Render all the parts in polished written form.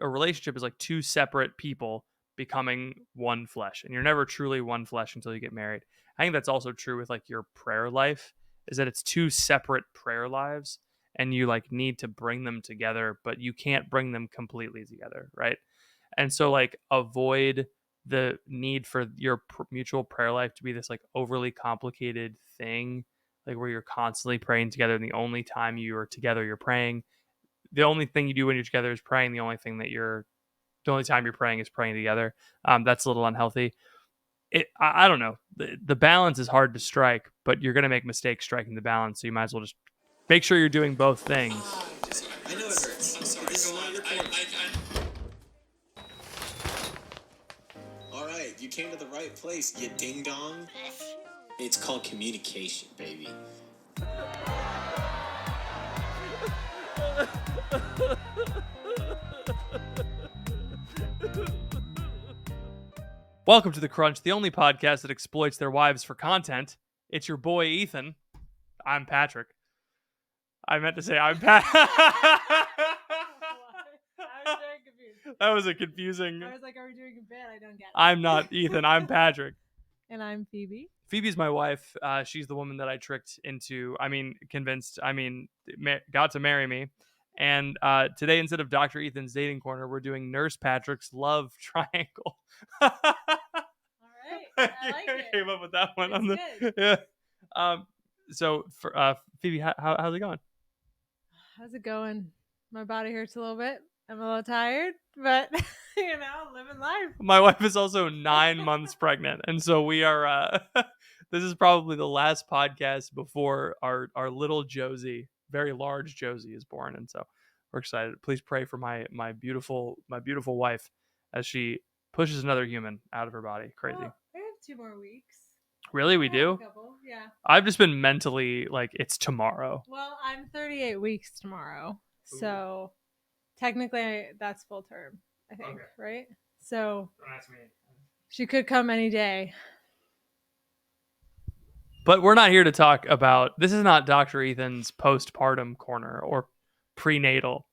a relationship is like two separate people becoming one flesh, and you're never truly one flesh until you get married. I think that's also true with like your prayer life, is that it's two separate prayer lives, and you like need to bring them together, but you can't bring them completely together, right? And so like avoid the need for your mutual prayer life to be this like overly complicated thing, like where you're constantly praying together, and the only time you are together you're praying. The only thing you do when you're together is praying. The only time you're praying is praying together. That's a little unhealthy. I don't know. The balance is hard to strike, but you're going to make mistakes striking the balance. So you might as well just make sure you're doing both things. I know it hurts. I'm sorry. This is not your fault. All right, you came to the right place, you ding dong. It's called communication, baby. Welcome to The Crunch, the only podcast that exploits their wives for content. It's your boy, Ethan. I'm Patrick. I meant to say I'm Pat. I was very confused. That was a confusing. I was like, are we doing a bit? I don't get it. I'm not Ethan. I'm Patrick. And I'm Phoebe. Phoebe's my wife. She's the woman that I got to marry me. And today, instead of Dr. Ethan's dating corner, we're doing Nurse Patrick's love triangle. All right. I like it. Came up with that one. It's good. Yeah. So, for Phoebe, how's it going? How's it going? My body hurts a little bit. I'm a little tired, but, living life. My wife is also 9 months pregnant. And so we are, this is probably the last podcast before our little Josie, very large Josie, is born. And so we're excited. Please pray for my beautiful wife as she pushes another human out of her body. Crazy. Well, we have 2 more weeks. Really? We do? A couple, yeah. I've just been mentally like, it's tomorrow. Well, I'm 38 weeks tomorrow. Ooh. So technically that's full term, I think, okay. Right? So don't ask me. She could come any day. But we're not here to talk about, this is not Dr. Ethan's postpartum corner or prenatal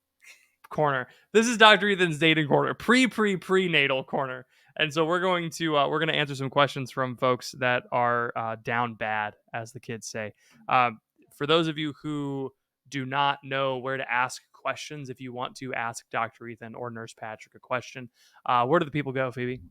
corner. This is Dr. Ethan's dating corner, prenatal corner. And so we're going to answer some questions from folks that are down bad, as the kids say. For those of you who do not know where to ask questions, if you want to ask Dr. Ethan or Nurse Patrick a question, where do the people go, Phoebe?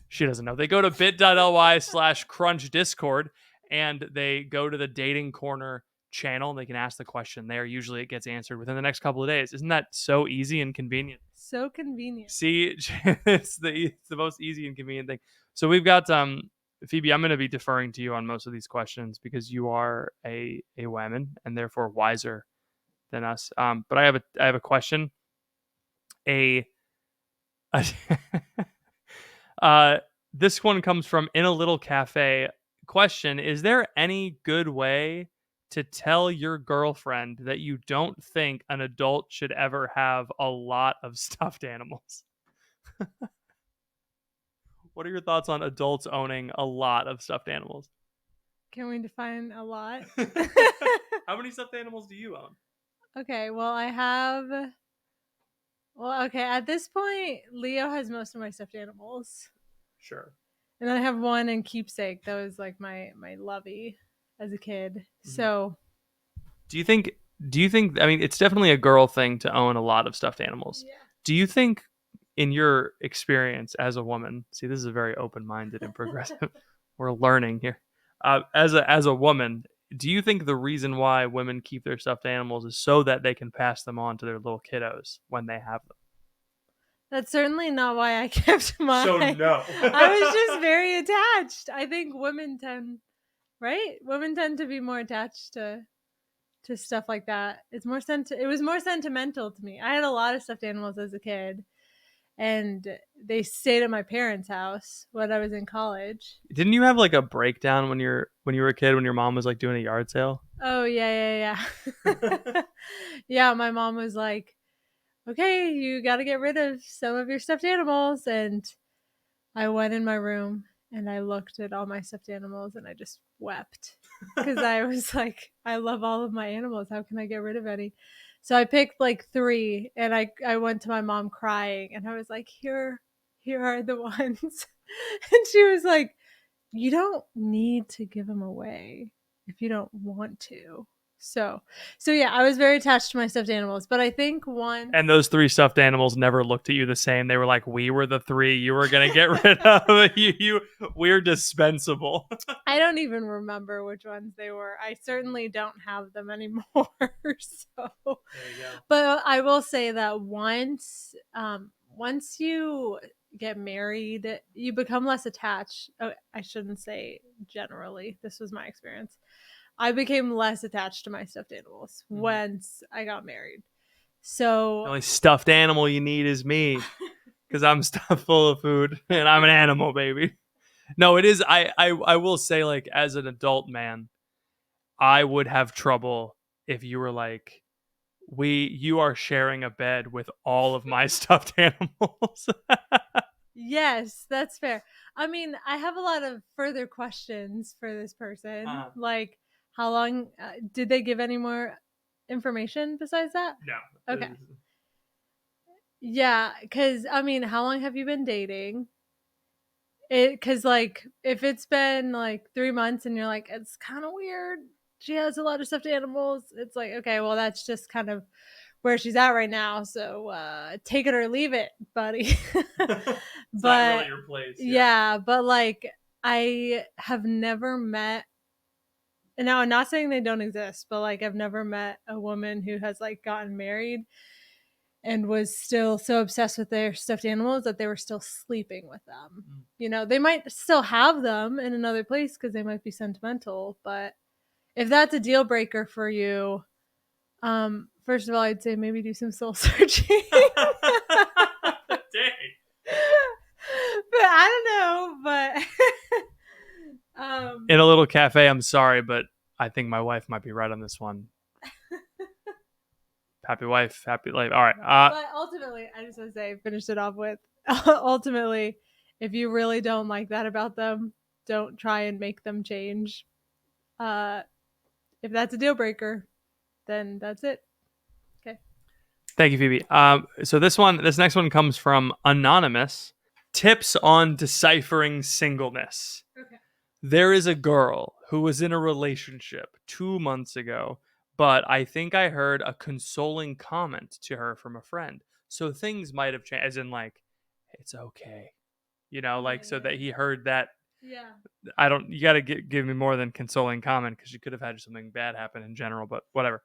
She doesn't know. They go to bit.ly/crunch discord, and they go to the dating corner channel, and they can ask the question there. Usually it gets answered within the next couple of days. Isn't that so easy and convenient? So convenient. See, it's the most easy and convenient thing. So we've got Phoebe, I'm going to be deferring to you on most of these questions because you are a woman and therefore wiser than us. But I have a question. This one comes from In a Little Cafe. Question: is there any good way to tell your girlfriend that you don't think an adult should ever have a lot of stuffed animals? What are your thoughts on adults owning a lot of stuffed animals? Can we define a lot? How many stuffed animals do you own? Okay, at this point, Leo has most of my stuffed animals. Sure. And then I have one in keepsake that was like my lovey as a kid. Mm-hmm. So do you think, I mean, it's definitely a girl thing to own a lot of stuffed animals. Yeah. Do you think, in your experience as a woman, see, this is a very open-minded and progressive, we're learning here. As a woman, do you think the reason why women keep their stuffed animals is so that they can pass them on to their little kiddos when they have them? That's certainly not why I kept mine. So no. I was just very attached. I think women tend to be more attached to stuff like that. It was more sentimental to me. I had a lot of stuffed animals as a kid, and they stayed at my parents' house when I was in college. Didn't you have like a breakdown when you were a kid, when your mom was like doing a yard sale? Oh yeah. Yeah, my mom was like, okay, you got to get rid of some of your stuffed animals. And I went in my room and I looked at all my stuffed animals and I just wept because I was like, I love all of my animals. How can I get rid of any? So I picked like 3, and I went to my mom crying, and I was like, here are the ones. And she was like, you don't need to give them away if you don't want to. So yeah, I was very attached to my stuffed animals, but I think once And those 3 stuffed animals never looked at you the same. They were like, we were the 3 you were going to get rid of. We're dispensable. I don't even remember which ones they were. I certainly don't have them anymore. So, There you go. but I will say that once you get married, you become less attached. Oh, I shouldn't say generally. This was my experience. I became less attached to my stuffed animals once I got married. So The only stuffed animal you need is me, because I'm stuffed full of food and I'm an animal, baby. No, it is. I will say, like, as an adult man, I would have trouble if you were like, you are sharing a bed with all of my stuffed animals. yes, that's fair. I mean, I have a lot of further questions for this person. Like, how long did they give any more information besides that? No. Okay. Yeah, because I mean, how long have you been dating? Because like, if it's been like 3 months and you're like, it's kind of weird. She has a lot of stuffed animals. It's like, okay, well, that's just kind of where she's at right now. So take it or leave it, buddy. It's But not really your place. yeah, but like, I have never met. And now I'm not saying they don't exist, but like, I've never met a woman who has like gotten married and was still so obsessed with their stuffed animals that they were still sleeping with them. You know, they might still have them in another place because they might be sentimental, but if that's a deal breaker for you, first of all, I'd say maybe do some soul searching. Dang. But I don't know, but In a little cafe, I'm sorry, but I think my wife might be right on this one. Happy wife, happy life. All right. But ultimately, I just want to say, finish it off with ultimately, if you really don't like that about them, don't try and make them change. If that's a deal breaker, then that's it. Okay. Thank you, Phoebe. So this next one comes from Anonymous. Tips on deciphering singleness. Okay. There is a girl who was in a relationship 2 months ago, but I think I heard a consoling comment to her from a friend. So things might have changed, as in like, it's okay. Like, so that he heard that. Yeah. You got to give me more than consoling comment, because you could have had something bad happen in general, but whatever.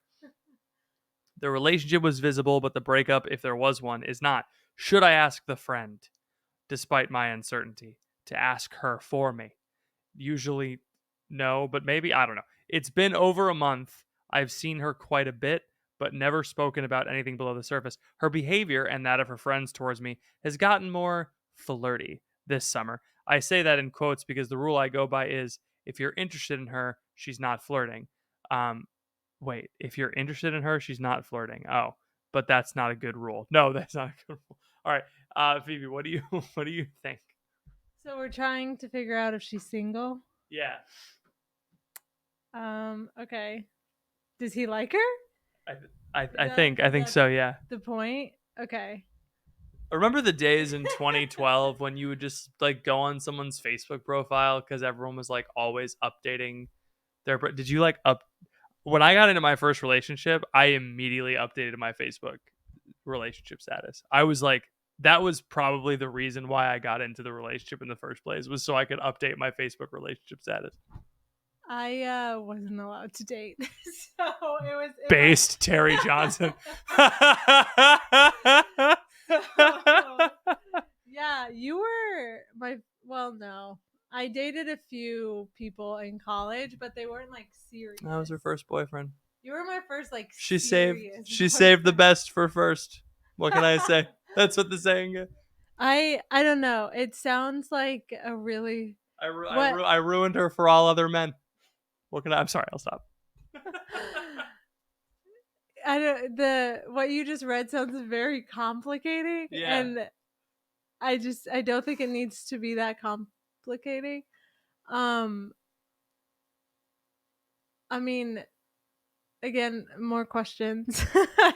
The relationship was visible, but the breakup, if there was one, is not. Should I ask the friend, despite my uncertainty, to ask her for me? Usually, no, but maybe. I don't know. It's been over a month. I've seen her quite a bit, but never spoken about anything below the surface. Her behavior and that of her friends towards me has gotten more flirty this summer. I say that in quotes because the rule I go by is, if you're interested in her, she's not flirting. Wait, if you're interested in her, she's not flirting. Oh, but that's not a good rule. No, that's not a good rule. All right, Phoebe, what do you what do you think? So we're trying to figure out if she's single. Yeah, Okay. Does he like her? I think so. Yeah. The point. Okay. Remember the days in 2012 when you would just like go on someone's Facebook profile because everyone was like always updating their. Did you like up? When I got into my first relationship, I immediately updated my Facebook relationship status. I was like, that was probably the reason why I got into the relationship in the first place, was so I could update my Facebook relationship status. I wasn't allowed to date, so it was Based Terry Johnson. Yeah, you were my. Well, no, I dated a few people in college, but they weren't like serious. That was her first boyfriend. You were my first like. She serious saved the best for first. What can I say? That's what the saying is. I don't know. It sounds like a really. I ruined her for all other men. I'm sorry. I'll stop. I don't. What you just read sounds very complicating, Yeah. and I don't think it needs to be that complicating. I mean, again, more questions.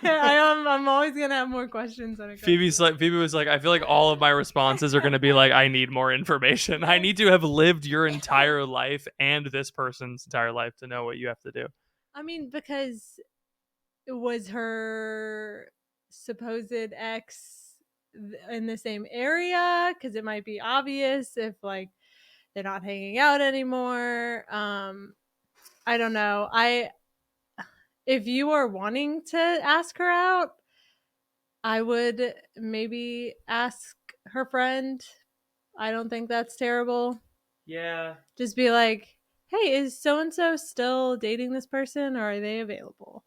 I'm always gonna have more questions when it comes Phoebe was like, I feel like all of my responses are going to be like, I need more information. I need to have lived your entire life and this person's entire life to know what you have to do. I mean, because it was her supposed ex in the same area, because it might be obvious if like they're not hanging out anymore. I don't know. If you are wanting to ask her out, I would maybe ask her friend. I don't think that's terrible. Yeah. Just be like, hey, is so and so still dating this person, or are they available?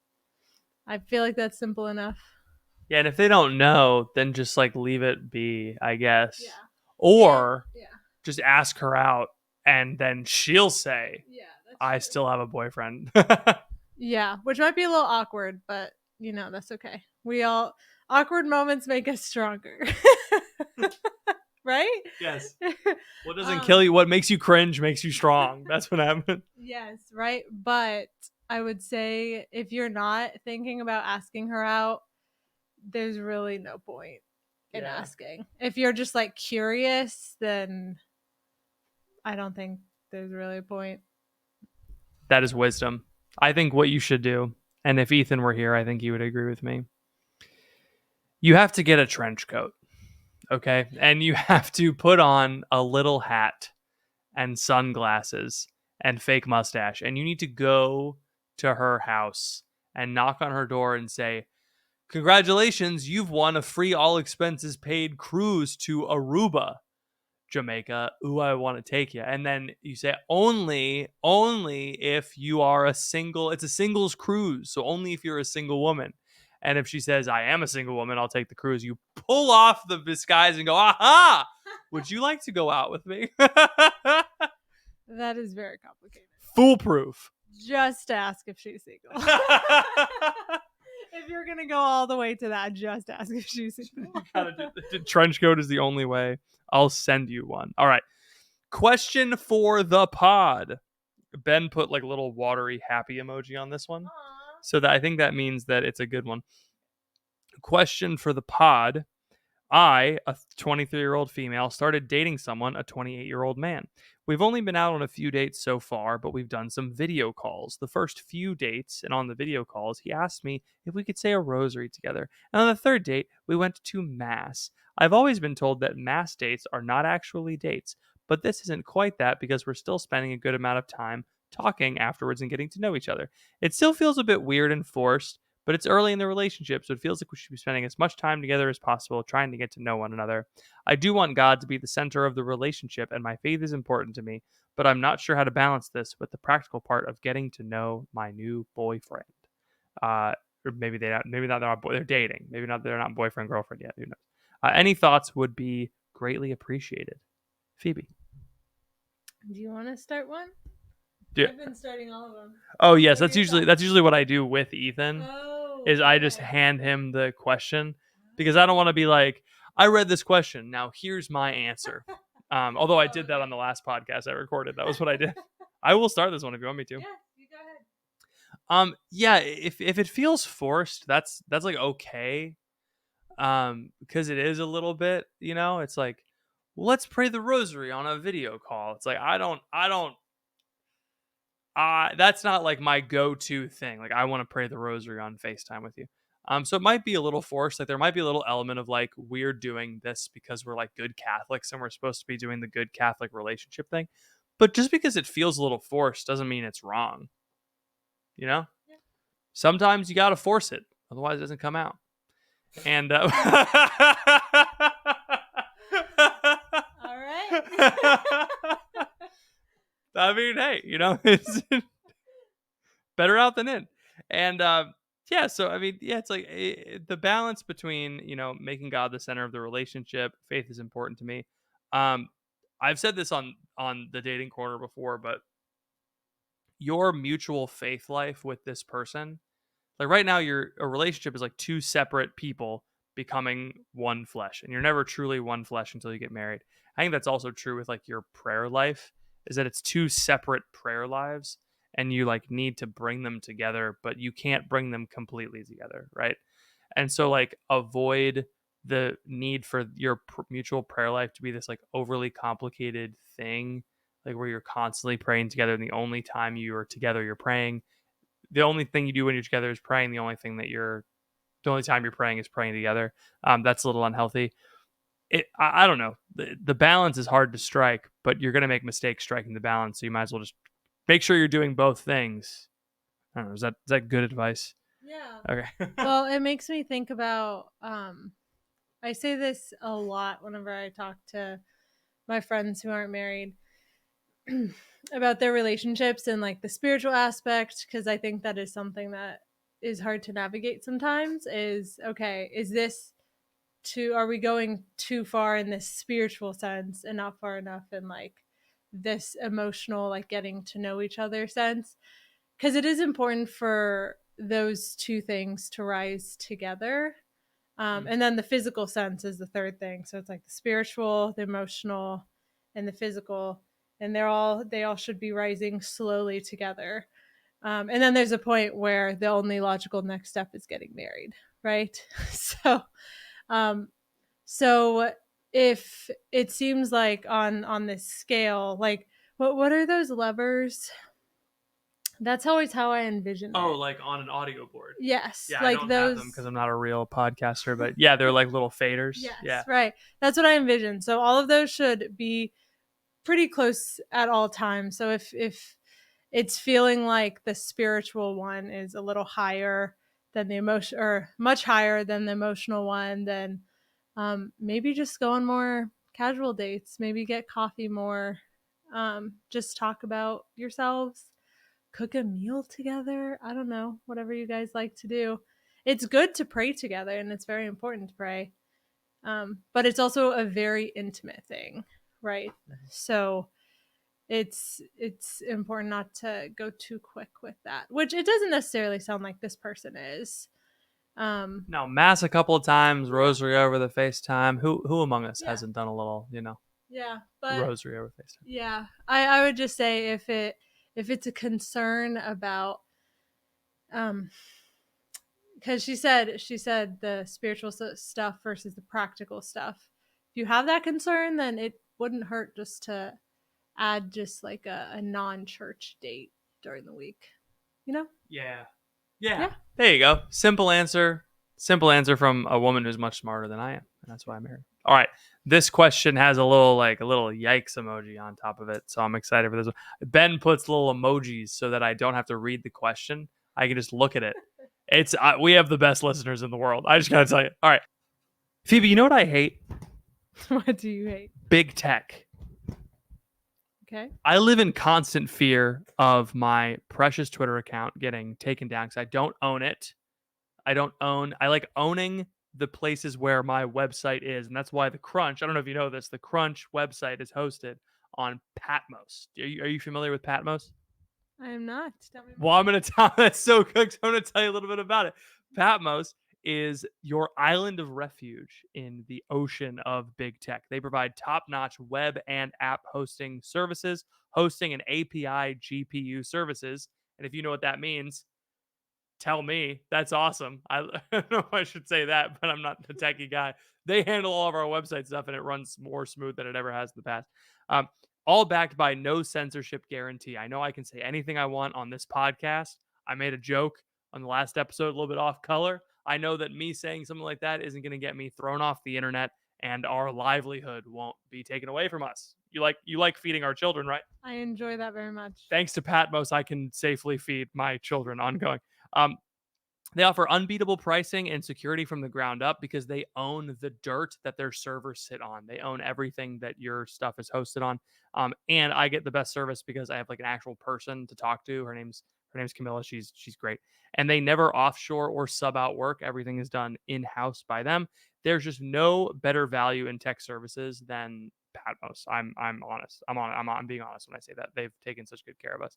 I feel like that's simple enough. Yeah, and if they don't know, then just like leave it be, I guess. Yeah. Or Yeah. just ask her out and then she'll say, Yeah. I still have a boyfriend. Yeah, which might be a little awkward, but that's okay. Awkward moments make us stronger. Right? Yes. What doesn't kill you, what makes you cringe makes you strong. That's what happened. Yes, right. But I would say if you're not thinking about asking her out, there's really no point in asking. If you're just like curious, then I don't think there's really a point. That is wisdom. I think what you should do, and if Ethan were here, I think he would agree with me. You have to get a trench coat, okay? And you have to put on a little hat and sunglasses and fake mustache. And you need to go to her house and knock on her door and say, congratulations, you've won a free all expenses paid cruise to Aruba, Jamaica. Ooh, I want to take you. And then you say, only if you are it's a singles cruise. So only if you're a single woman. And if she says, I am a single woman, I'll take the cruise. You pull off the disguise and go, aha, would you like to go out with me? That is very complicated. Foolproof. Just ask if she's single. If you're going to go all the way to that, just ask if she's single. The trench coat is the only way. I'll send you one. All right. Question for the pod. Ben put like a little watery happy emoji on this one. Aww. So that I think that means that it's a good one. Question for the pod. I, a 23-year-old female, started dating someone, a 28-year-old man. We've only been out on a few dates so far, but we've done some video calls. The first few dates, and on the video calls, he asked me if we could say a rosary together. And on the third date, we went to Mass. I've always been told that Mass dates are not actually dates, but this isn't quite that because we're still spending a good amount of time talking afterwards and getting to know each other. It still feels a bit weird and forced, but it's early in the relationship, so it feels like we should be spending as much time together as possible trying to get to know one another. I do want God to be the center of the relationship, and my faith is important to me, but I'm not sure how to balance this with the practical part of getting to know my new boyfriend. Or maybe they're dating. Maybe not. They're not boyfriend girlfriend yet. Who knows? Any thoughts would be greatly appreciated. Phoebe, do you want to start one? Yeah. I've been starting all of them. Oh yes, that's usually what I do with Ethan. Is I just okay. hand him the question because I don't want to be like, I read this question. Now here's my answer. Although I did that on the last podcast I recorded. That was what I did. I will start this one if you want me to. Yeah, you go ahead. Yeah, if it feels forced, that's like okay. Because it is a little bit, it's like, let's pray the rosary on a video call. It's like that's not like my go-to thing. Like I want to pray the rosary on FaceTime with you. So it might be a little forced. Like there might be a little element of like we're doing this because we're like good Catholics and we're supposed to be doing the good Catholic relationship thing. But just because it feels a little forced doesn't mean it's wrong. Yeah. Sometimes you got to force it, otherwise it doesn't come out. And all right. I mean, hey, it's better out than in. And yeah, so I mean, yeah, it's like the balance between, making God the center of the relationship. Faith is important to me. I've said this on the dating corner before, but your mutual faith life with this person, like right now, a relationship is like two separate people becoming one flesh, and you're never truly one flesh until you get married. I think that's also true with like your prayer life, is that it's two separate prayer lives. and you like need to bring them together, but you can't bring them completely together, right? And so like avoid the need for your mutual prayer life to be this like overly complicated thing, like where you're constantly praying together and the only time you are together you're praying. The only thing you do when you're together is praying. The only time you're praying is praying together. That's a little unhealthy. I don't know. The balance is hard to strike, but you're going to make mistakes striking the balance. So you might as well just make sure you're doing both things. I don't know. Is that good advice? Yeah. Okay. Well, it makes me think about I say this a lot whenever I talk to my friends who aren't married about their relationships and like the spiritual aspect, because I think that is something that is hard to navigate sometimes. Is okay, is this are we going too far in this spiritual sense and not far enough in like this emotional, like getting to know each other sense? Because it is important for those two things to rise together. And then the physical sense is the third thing. So it's like the spiritual, the emotional, and the physical, and they all should be rising slowly together. And then there's a point where the only logical next step is getting married, right? So, um, so if it seems like on this scale, like what are those levers? That's always how I envision it. Oh, like on an audio board. Yes, Yeah, I like don't have those. them because I'm not a real podcaster, but yeah, they're like little faders. Yes, Yeah. right. That's what I envision. So all of those should be pretty close at all times. So if it's feeling like the spiritual one is a little higher than the emotion, or much higher than the emotional one, then maybe just go on more casual dates. Maybe get coffee more. Just talk about yourselves. Cook a meal together. I don't know, whatever you guys like to do. It's good to pray together, and it's very important to pray. But it's also a very intimate thing, right? So it's important not to go too quick with that, which it doesn't necessarily sound like this person is. Now, mass a couple of times, rosary over the FaceTime. Who among us Yeah. hasn't done a little, Yeah, but rosary over FaceTime? yeah, I would just say if it's a concern about because she said the spiritual stuff versus the practical stuff. If you have that concern, then it wouldn't hurt just to add just like a non-church date during the week. You know? Yeah. Yeah. There you go. Simple answer. Simple answer from a woman who's much smarter than I am, and that's why I'm here. All right. This question has a little yikes emoji on top of it, so I'm excited for this one. Ben puts little emojis so that I don't have to read the question. I can just look at it. We have the best listeners in the world. I just gotta tell you. All right, Phoebe, you know what I hate? What do you hate? Big tech. Okay. I live in constant fear of my precious Twitter account getting taken down because I don't own it. I like owning the places where my website is. And that's why the Crunch, I don't know if you know this, the Crunch website is hosted on Patmos. Are you familiar with Patmos? I am not. Tell me more. Well, I'm going to tell that's so good. I'm going to tell you a little bit about it. Patmos is your island of refuge in the ocean of big tech. They provide top-notch web and app hosting services, hosting and API GPU services. And if you know what that means, tell me. That's awesome. I don't know if I should say that, but I'm not the techie guy. They handle all of our website stuff, and it runs more smooth than it ever has in the past. Um, all backed by no censorship guarantee. I know I can say anything I want on this podcast. I made a joke on the last episode, a little bit off color. I know that me saying something like that isn't going to get me thrown off the internet, and our livelihood won't be taken away from us. You like feeding our children, right? I enjoy that very much. Thanks to Patmos, I can safely feed my children ongoing. Um, they offer unbeatable pricing and security from the ground up because they own the dirt that their servers sit on. They own everything that your stuff is hosted on. And I get the best service because I have like an actual person to talk to. Her name's Camilla. She's great. And they never offshore or sub out work. Everything is done in-house by them. There's just no better value in tech services than Patmos. I'm honest. I'm being honest when I say that. They've taken such good care of us.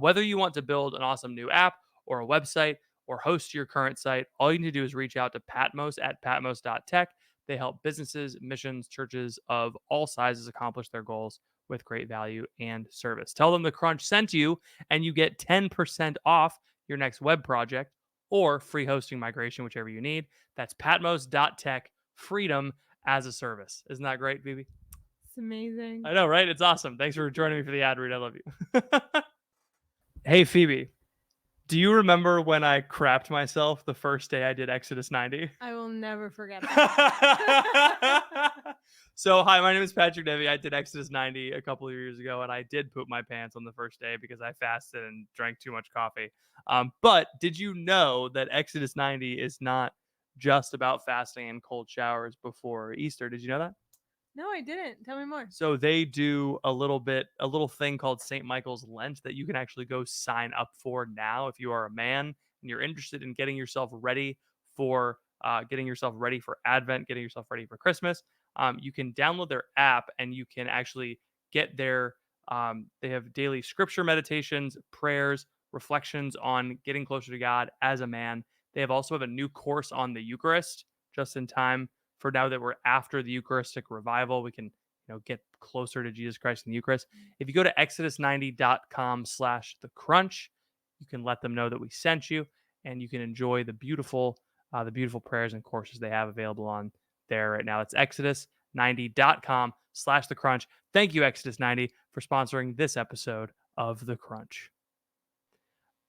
Whether you want to build an awesome new app or a website or host your current site, all you need to do is reach out to Patmos at patmos.tech. They help businesses, missions, churches of all sizes accomplish their goals with great value and service. Tell them the Crunch sent you, and you get 10% off your next web project or free hosting migration, whichever you need. That's patmos.tech, freedom as a service. Isn't that great, Phoebe? It's amazing. I know, right? It's awesome. Thanks for joining me for the ad read. I love you. Hey, Phoebe, do you remember when I crapped myself the first day I did Exodus 90? I will never forget that. So, hi, my name is Patrick Devi. I did Exodus 90 a couple of years ago, and I did poop my pants on the first day because I fasted and drank too much coffee. But did you know that Exodus 90 is not just about fasting and cold showers before Easter? Did you know that? No, I didn't. Tell me more. So they do a little thing called St. Michael's Lent that you can actually go sign up for now if you are a man and you're interested in getting yourself ready for Advent, getting yourself ready for Christmas. You can download their app and you can actually get their. They have daily scripture meditations, prayers, reflections on getting closer to God as a man. They also have a new course on the Eucharist just in time for now that we're after the Eucharistic revival. We can get closer to Jesus Christ in the Eucharist. If you go to exodus90.com/the crunch, you can let them know that we sent you, and you can enjoy the beautiful prayers and courses they have available on there right now. It's exodus90.com/the crunch. Thank you, Exodus 90, for sponsoring this episode of The Crunch.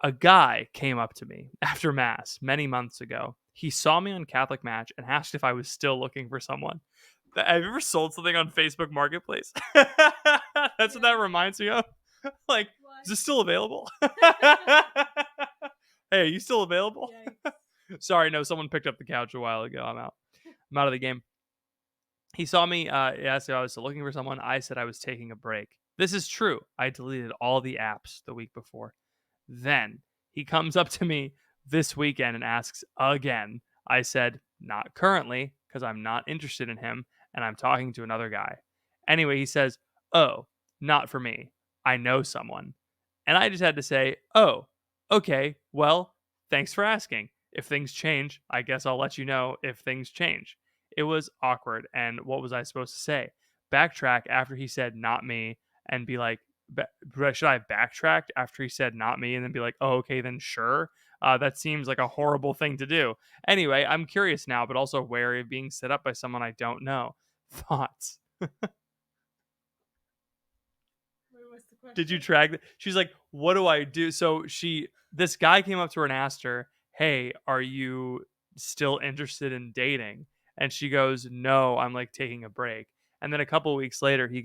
A guy came up to me after Mass many months ago. He saw me on Catholic Match and asked if I was still looking for someone. Have you ever sold something on Facebook Marketplace? That's what that reminds me of. Like, What? is this still available? Hey, are you still available? Yikes. Sorry, no, someone picked up the couch a while ago. I'm out of the game. He saw me, asked if I was still looking for someone. I said I was taking a break. This is true. I deleted all the apps the week before. Then he comes up to me this weekend and asks again. I said, not currently, because I'm not interested in him and I'm talking to another guy. Anyway, he says, oh, not for me. I know someone. And I just had to say, oh, okay, well, thanks for asking. If things change, I guess I'll let you know if things change. It was awkward. And what was I supposed to say? Backtrack after he said, not me, and be like, should I have backtracked after he said not me and then be like, oh, okay, then sure? That seems like a horrible thing to do. Anyway, I'm curious now, but also wary of being set up by someone I don't know. Thoughts? Wait, what's the question? Did you track that? She's like, what do I do? So this guy came up to her and asked her, hey, are you still interested in dating? And she goes, no, I'm like taking a break. And then a couple weeks later, he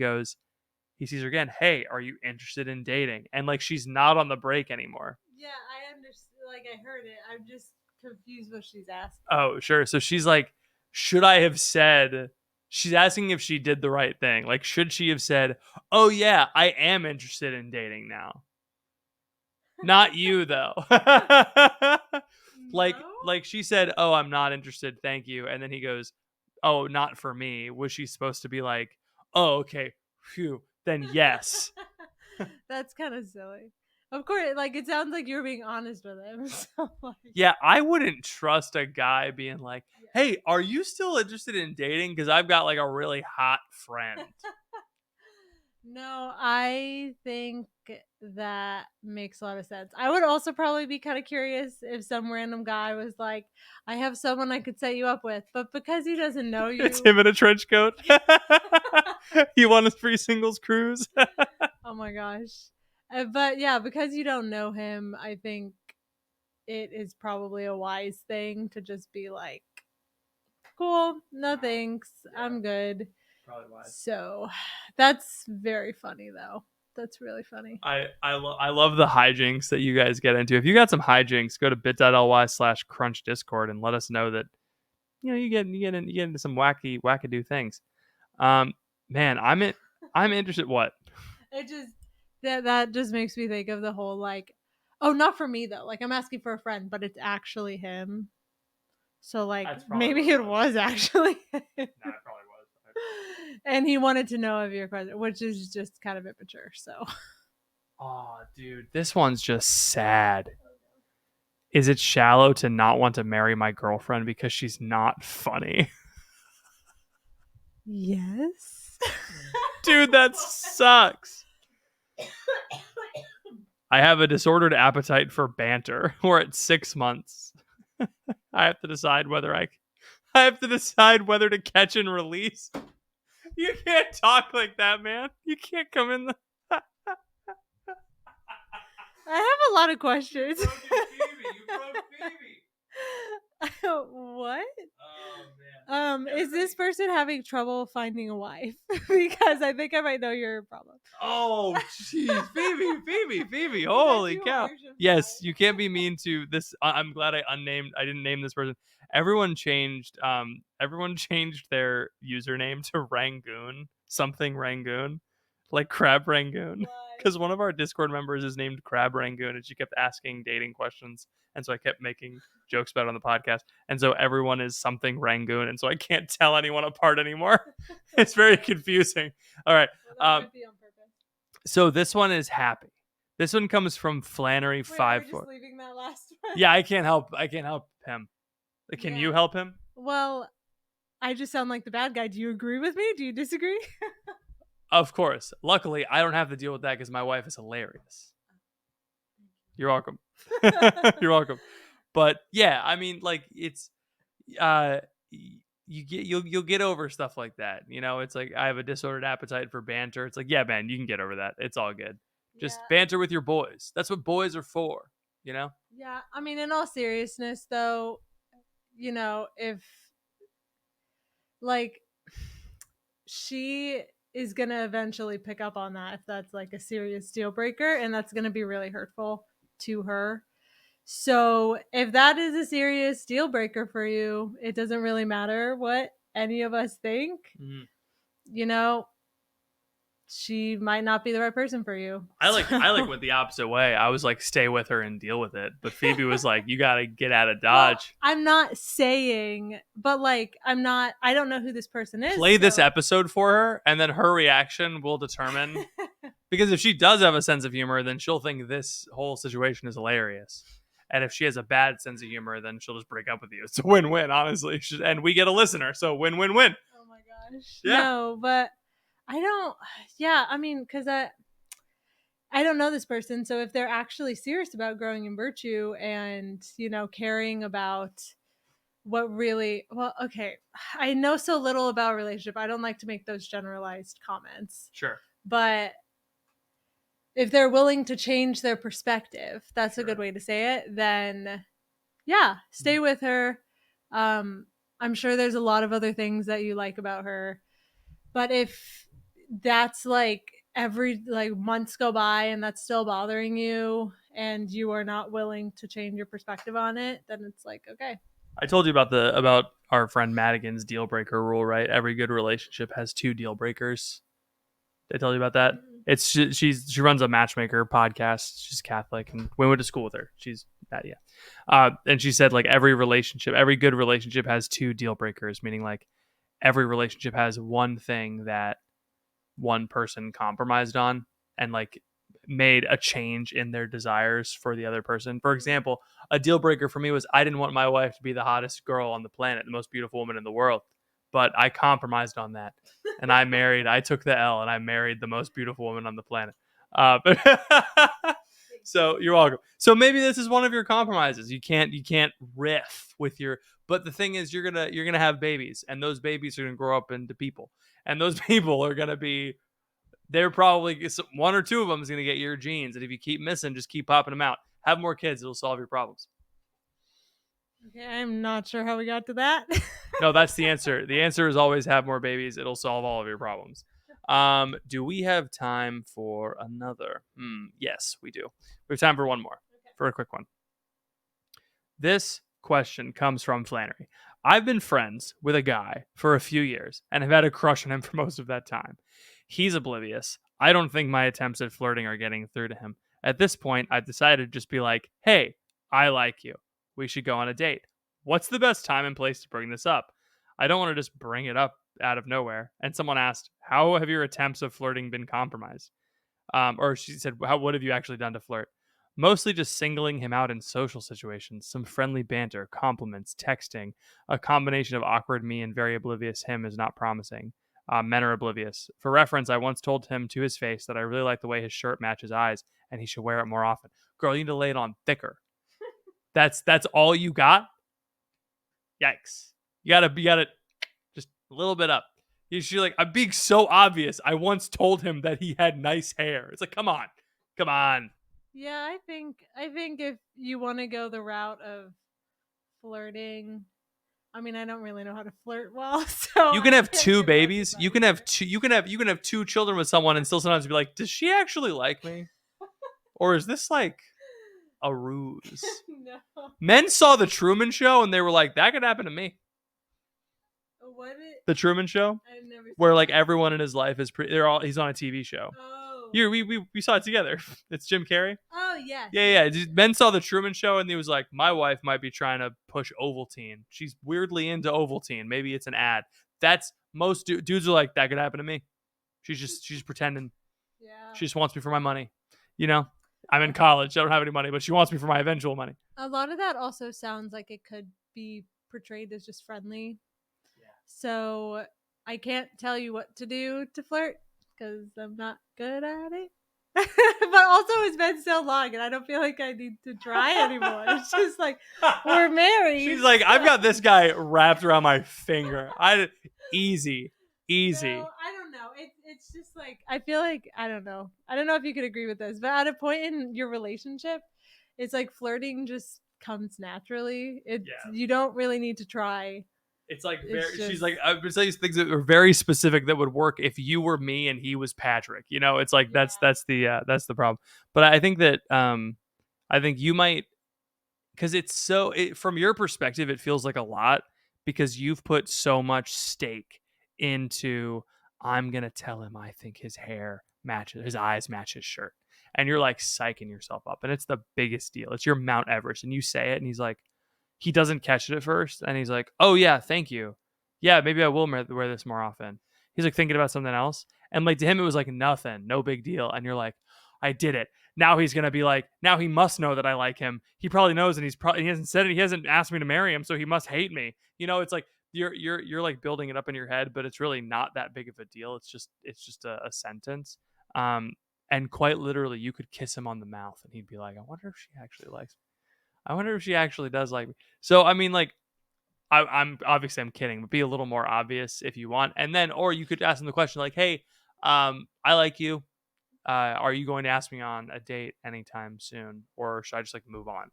sees her again. Hey, are you interested in dating? And like, she's not on the break anymore. Yeah, I understand. Like, I heard it. I'm just confused what she's asking. Oh, sure. So she's like, should I have said, she's asking if she did the right thing. Like, should she have said, oh yeah, I am interested in dating now? Not you though. Like she said, oh, I'm not interested. Thank you. And then he goes, oh, not for me. Was she supposed to be like, oh, okay. Phew. Then yes. That's kind of silly. Of course, like, it sounds like you're being honest with him. So, like, Yeah, I wouldn't trust a guy being like, hey, are you still interested in dating? Because I've got like a really hot friend. no, I think that makes a lot of sense. I would also probably be kind of curious if some random guy was like, I have someone I could set you up with, but because he doesn't know you. It's him in a trench coat. You want a free singles cruise? Oh my gosh. But yeah, because you don't know him, I think it is probably a wise thing to just be like, cool, no thanks, I'm good. Probably wise. So that's very funny though. That's really funny. I love the hijinks that you guys get into. If you got some hijinks, go to bit.ly/crunch discord and let us know that you get into some wackadoo things. Man, I'm interested. What? It just that just makes me think of the whole like, oh, not for me though. Like, I'm asking for a friend, but it's actually him. So like, maybe it was actually him. Nah, it probably was. And he wanted to know of your question, which is just kind of immature. So. Oh, dude, this one's just sad. Is it shallow to not want to marry my girlfriend because she's not funny? Yes. Dude, that sucks. I have a disordered appetite for banter. We're at 6 months. I have to decide whether to catch and release. You can't talk like that, man. You can't come in the I have a lot of questions. You broke Phoebe. What? Oh man. Is this person having trouble finding a wife? Because I think I might know your problem. Oh, jeez, Phoebe! Holy cow! Yes, you can't be mean to this. I'm glad I didn't name this person. Everyone changed. Everyone changed their username to Rangoon, something Rangoon, like Crab Rangoon. Because one of our Discord members is named Crab Rangoon, and she kept asking dating questions, and so I kept making jokes about it on the podcast, and so everyone is something Rangoon, and so I can't tell anyone apart anymore. It's very confusing. All right. Well, that might be on purpose. So this one is happy. This one comes from Flannery Wait, five we're four. just leaving that last one. Yeah, I can't help him. Can you help him? Well, I just sound like the bad guy. Do you agree with me? Do you disagree? Of course. Luckily, I don't have to deal with that because my wife is hilarious. You're welcome. You're welcome. But yeah, I mean, like it's you'll get over stuff like that. You know, it's like I have a disordered appetite for banter. It's like, yeah, man, you can get over that. It's all good. Just banter with your boys. That's what boys are for, you know? Yeah, I mean, in all seriousness, though, you know, if like she is gonna eventually pick up on that if that's like a serious deal breaker, and that's gonna be really hurtful to her. So if that is a serious deal breaker for you, it doesn't really matter what any of us think. Mm-hmm. You know, she might not be the right person for you. I went the opposite way. I was like, stay with her and deal with it. But Phoebe was like, you got to get out of Dodge. Well, I'm not saying, but like, I don't know who this person is. Play this episode for her, and then her reaction will determine. Because if she does have a sense of humor, then she'll think this whole situation is hilarious. And if she has a bad sense of humor, then she'll just break up with you. It's a win-win, honestly. And we get a listener, so win-win-win. Oh my gosh. Yeah. No, but I don't. Yeah, I mean, because I don't know this person, so if they're actually serious about growing in virtue and, you know, caring about what really, well, okay, I know so little about a relationship. I don't like to make those generalized comments. Sure. But if they're willing to change their perspective, that's a good way to say it, then yeah, stay with her. I'm sure there's a lot of other things that you like about her. But if that's like every like months go by and that's still bothering you and you are not willing to change your perspective on it, then it's like, okay. I told you about our friend Madigan's deal breaker rule, right? Every good relationship has 2 deal breakers. Did I tell you about that? It's she runs a matchmaker podcast. She's Catholic, and we went to school with her. She's that, yeah. And she said like every good relationship has 2 deal breakers, meaning like every relationship has one thing that one person compromised on and like made a change in their desires for the other person. For example, a deal breaker for me was I didn't want my wife to be the hottest girl on the planet, the most beautiful woman in the world. But I compromised on that, and I took the L, and I married the most beautiful woman on the planet. So you're welcome. So maybe this is one of your compromises. You can't riff with your. But the thing is, you're gonna have babies, and those babies are gonna grow up into people, and those people are gonna be. They're probably one or two of them is gonna get your genes, and if you keep missing, just keep popping them out. Have more kids; it'll solve your problems. Okay, I'm not sure how we got to that. No, that's the answer. The answer is always have more babies. It'll solve all of your problems. Do we have time for another? Yes, we do. We have time for one more, for a quick one. This question comes from Flannery. I've been friends with a guy for a few years and have had a crush on him for most of that time. He's oblivious. I don't think my attempts at flirting are getting through to him. At this point, I've decided to just be like, hey, I like you. We should go on a date. What's the best time and place to bring this up? I don't want to just bring it up out of nowhere. And someone asked, how have your attempts of flirting been compromised? Or she said, what have you actually done to flirt? Mostly just singling him out in social situations, some friendly banter, compliments, texting. A combination of awkward me and very oblivious him is not promising. Men are oblivious. For reference, I once told him to his face that I really like the way his shirt matches eyes and he should wear it more often. Girl, you need to lay it on thicker. That's all you got? Yikes. You gotta just a little bit up. She's like, I'm being so obvious. I once told him that he had nice hair. It's like, come on. Yeah, I think if you want to go the route of flirting, I mean, I don't really know how to flirt well, so You can I have can't two give much babies. You advice can have here. two. You can have two children with someone, and still sometimes be like, does she actually like me, or is this like a ruse? No. Men saw the Truman Show, and they were like, that could happen to me. What it? The Truman Show, I've never seen where like that. everyone in his life is he's on a TV show. Oh. We saw it together. It's Jim Carrey. Oh yes. Yeah. Men saw the Truman Show, and he was like, my wife might be trying to push Ovaltine. She's weirdly into Ovaltine. Maybe it's an ad. That's most dudes are like, that could happen to me. She's just pretending. Yeah. She just wants me for my money. You know, I'm in college. I don't have any money, but she wants me for my eventual money. A lot of that also sounds like it could be portrayed as just friendly. Yeah. So I can't tell you what to do to flirt because I'm not good at it. But also, it's been so long, and I don't feel like I need to try anymore. It's just like we're married. She's like, I've got this guy wrapped around my finger. Easy. No, I don't know. It's just like I feel like I don't know. I don't know if you could agree with this, but at a point in your relationship, it's like flirting just comes naturally. You don't really need to try. It's like she's like, I would say things that are very specific that would work if you were me and he was Patrick. You know, it's like that's the problem. But I think that I think you might, because from your perspective it feels like a lot because you've put so much stake into, I'm gonna tell him I think his eyes match his shirt, and you're like psyching yourself up, and it's the biggest deal. It's your Mount Everest, and you say it, and he's like, he doesn't catch it at first, and he's like, oh yeah, thank you, yeah, maybe I will wear this more often. He's like thinking about something else, and like to him it was like nothing, no big deal, and you're like, I did it. Now he's gonna be like, now he must know that I like him. He probably knows, and he hasn't said it. He hasn't asked me to marry him, so he must hate me. You know, it's like you're like building it up in your head, but it's really not that big of a deal. It's just a sentence. And quite literally, you could kiss him on the mouth, and he'd be like, I wonder if she actually likes me. I wonder if she actually does like me. So I mean, like, I'm obviously I'm kidding, but be a little more obvious if you want, and then or you could ask him the question like, hey, I like you. Are you going to ask me on a date anytime soon, or should I just like move on?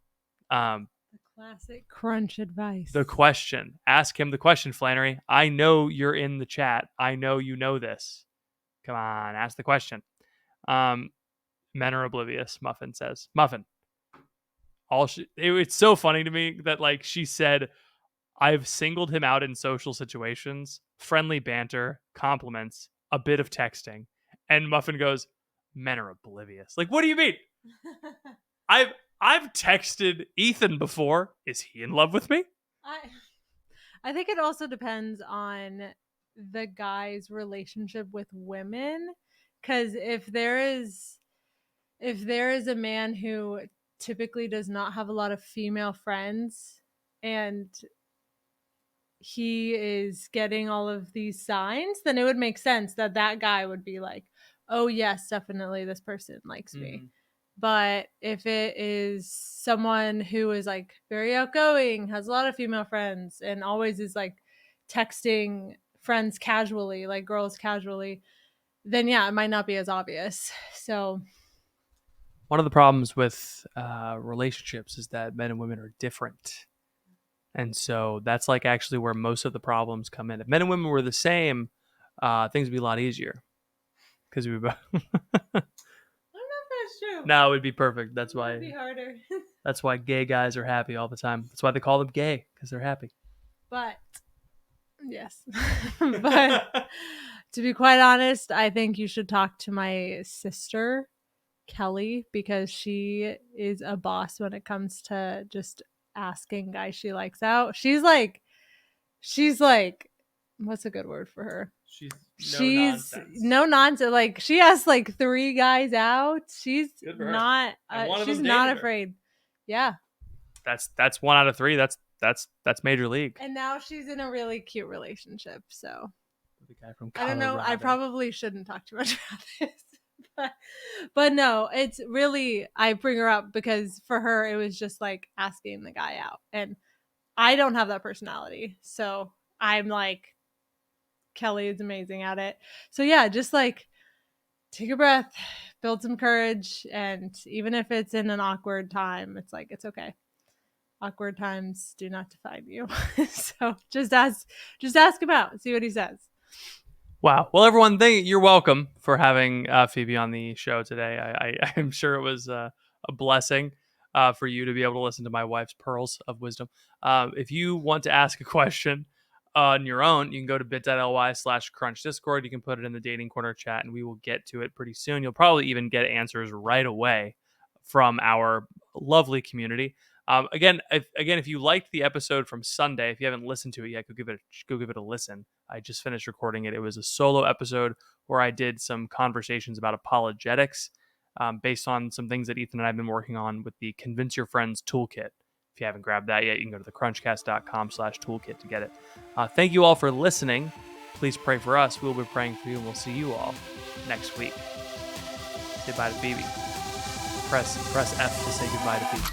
The classic crunch advice. The question. Ask him the question, Flannery. I know you're in the chat. I know you know this. Come on, ask the question. Men are oblivious, Muffin says. Muffin. It's so funny to me that like she said, I've singled him out in social situations, friendly banter, compliments, a bit of texting. And Muffin goes, men are oblivious. Like, what do you mean? I've texted Ethan before. Is he in love with me? I think it also depends on the guy's relationship with women, because if there is a man who typically does not have a lot of female friends and he is getting all of these signs, then it would make sense that guy would be like, oh yes, definitely this person likes me. But if it is someone who is like very outgoing, has a lot of female friends, and always is like texting friends casually, like girls casually, then yeah, it might not be as obvious. So one of the problems with relationships is that men and women are different. And so that's like actually where most of the problems come in. If men and women were the same, things would be a lot easier. Because we would. I don't know if that's true. No, it would be perfect. That's why. It'd be harder. That's why gay guys are happy all the time. That's why they call them gay, because they're happy. But yes, but to be quite honest, I think you should talk to my sister, Kelly, because she is a boss when it comes to just asking guys she likes out. She's like, what's a good word for her? She's no nonsense. Like she asked like 3 guys out. She's not. She's not afraid. Yeah. That's 1 out of 3. That's major league. And now she's in a really cute relationship. So the guy from I don't know. I Colorado. probably shouldn't talk too much about this. But no, it's really, I bring her up because for her, it was just like asking the guy out. And I don't have that personality. So I'm like, Kelly is amazing at it. So yeah, just like take a breath, build some courage. And even if it's in an awkward time, it's like, it's okay. Awkward times do not define you. So just ask him out, see what he says. Wow. Well, everyone, you're welcome for having Phoebe on the show today. I'm sure it was a blessing for you to be able to listen to my wife's pearls of wisdom. If you want to ask a question on your own, you can go to bit.ly/crunch discord. You can put it in the dating corner chat and we will get to it pretty soon. You'll probably even get answers right away from our lovely community. Again, if you liked the episode from Sunday, if you haven't listened to it yet, go give it a listen. I just finished recording it. It was a solo episode where I did some conversations about apologetics, based on some things that Ethan and I have been working on with the Convince Your Friends toolkit. If you haven't grabbed that yet, you can go to thecrunchcast.com/toolkit to get it. Thank you all for listening. Please pray for us. We'll be praying for you, and we'll see you all next week. Say bye to Phoebe. Press F to say goodbye to Phoebe.